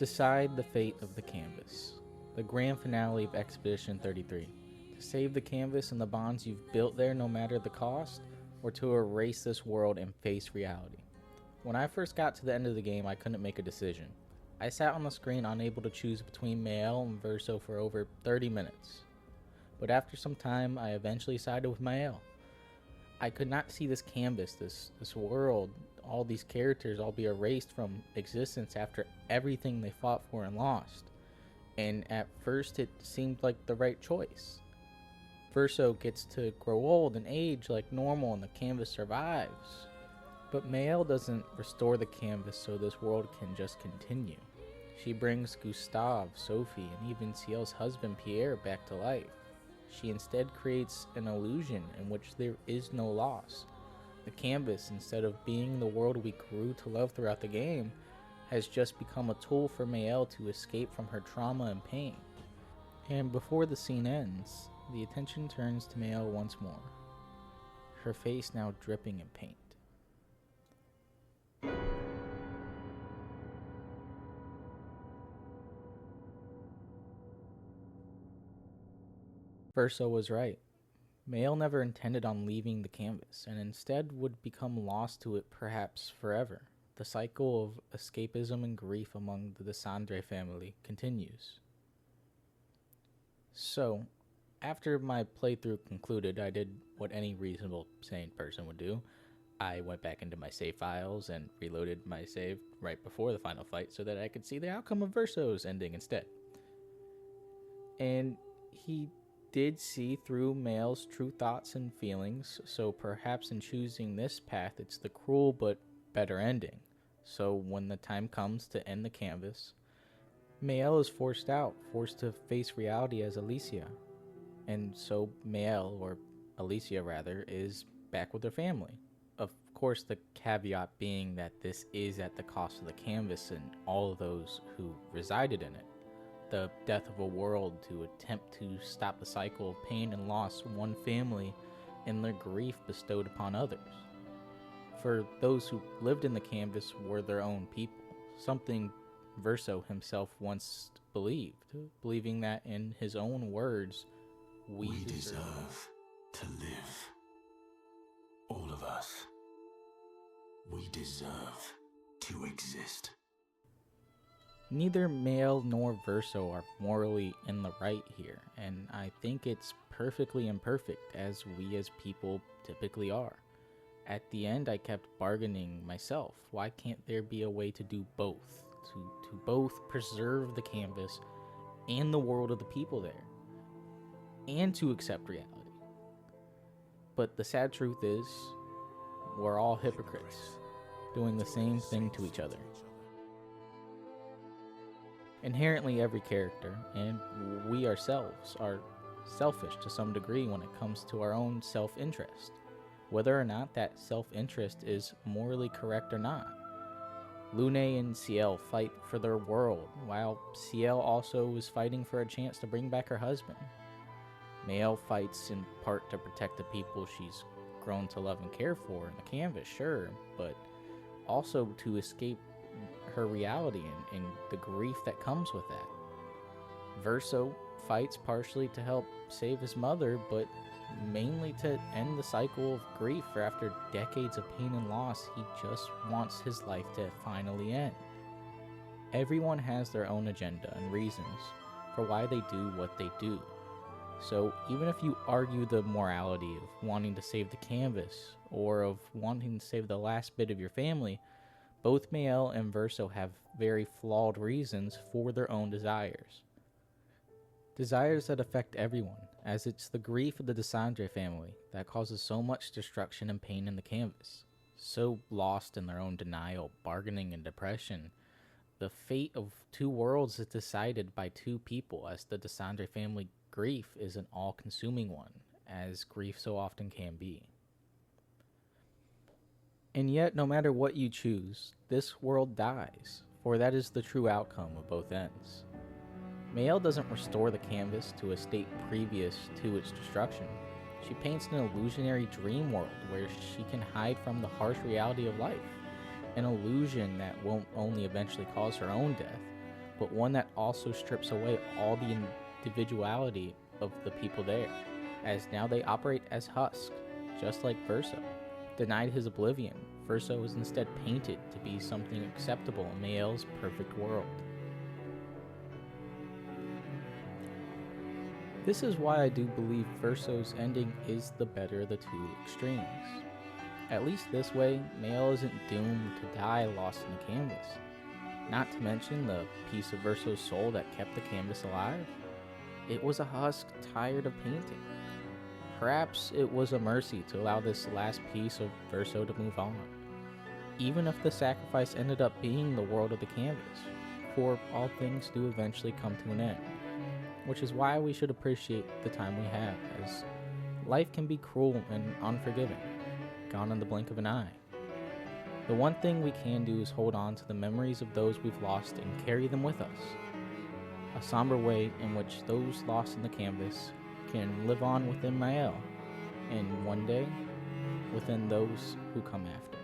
Decide the fate of the canvas. The grand finale of Expedition 33. To save the canvas and the bonds you've built there no matter the cost, or to erase this world and face reality. When I first got to the end of the game, I couldn't make a decision. I sat on the screen unable to choose between Maelle and Verso for over 30 minutes. But after some time, I eventually sided with Maelle. I could not see this canvas, this world, all these characters all be erased from existence after everything they fought for and lost. And at first it seemed like the right choice. Verso gets to grow old and age like normal and the canvas survives. But Maelle doesn't restore the canvas so this world can just continue. She brings Gustave, Sophie, and even Ciel's husband Pierre back to life. She instead creates an illusion in which there is no loss. The canvas, instead of being the world we grew to love throughout the game, has just become a tool for Maelle to escape from her trauma and pain. And before the scene ends, the attention turns to Maelle once more, her face now dripping in paint. Verso was right. Maelle never intended on leaving the canvas, and instead would become lost to it perhaps forever. The cycle of escapism and grief among the Testard family continues. So, after my playthrough concluded, I did what any reasonable, sane person would do. I went back into my save files and reloaded my save right before the final fight so that I could see the outcome of Verso's ending instead. And he did see through Maelle's true thoughts and feelings, so perhaps in choosing this path it's the cruel but better ending. So when the time comes to end the canvas, Maelle is forced out, forced to face reality as Alicia. And so Maelle, or Alicia rather, is back with her family. Of course, the caveat being that this is at the cost of the canvas and all of those who resided in it. The death of a world to attempt to stop the cycle of pain and loss one family and their grief bestowed upon others. For those who lived in the canvas were their own people, something Verso himself once believed, believing that in his own words, we deserve to live. All of us. We deserve to exist. Neither Maelle nor Verso are morally in the right here, and I think it's perfectly imperfect, as we as people typically are. At the end, I kept bargaining myself. Why can't there be a way to do both? To both preserve the canvas and the world of the people there, and to accept reality. But the sad truth is, we're all hypocrites, doing the same thing to each other. Inherently, every character, and we ourselves, are selfish to some degree when it comes to our own self-interest, whether or not that self-interest is morally correct or not. Lune and Ciel fight for their world, while Ciel also is fighting for a chance to bring back her husband. Maelle fights in part to protect the people she's grown to love and care for in the canvas, sure, but also to escape her reality and the grief that comes with that. Verso fights partially to help save his mother, but mainly to end the cycle of grief, for after decades of pain and loss, he just wants his life to finally end. Everyone has their own agenda and reasons for why they do what they do. So even if you argue the morality of wanting to save the canvas, or of wanting to save the last bit of your family, both Maelle and Verso have very flawed reasons for their own desires. Desires that affect everyone, as it's the grief of the Testard family that causes so much destruction and pain in the canvas. So lost in their own denial, bargaining, and depression, the fate of two worlds is decided by two people, as the Testard family grief is an all-consuming one, as grief so often can be. And yet, no matter what you choose, this world dies, for that is the true outcome of both ends. Maelle doesn't restore the canvas to a state previous to its destruction. She paints an illusionary dream world where she can hide from the harsh reality of life, an illusion that won't only eventually cause her own death, but one that also strips away all the individuality of the people there, as now they operate as husks, just like Verso. Denied his oblivion, Verso was instead painted to be something acceptable in Maelle's perfect world. This is why I do believe Verso's ending is the better of the two extremes. At least this way, Maelle isn't doomed to die lost in the canvas. Not to mention the piece of Verso's soul that kept the canvas alive. It was a husk tired of painting. Perhaps it was a mercy to allow this last piece of Verso to move on, even if the sacrifice ended up being the world of the canvas, for all things do eventually come to an end, which is why we should appreciate the time we have, as life can be cruel and unforgiving, gone in the blink of an eye. The one thing we can do is hold on to the memories of those we've lost and carry them with us, a somber way in which those lost in the canvas can live on within Maelle, and one day, within those who come after.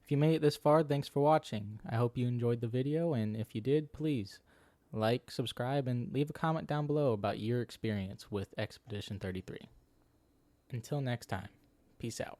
If you made it this far, thanks for watching. I hope you enjoyed the video, and if you did, please like, subscribe, and leave a comment down below about your experience with Expedition 33. Until next time, peace out.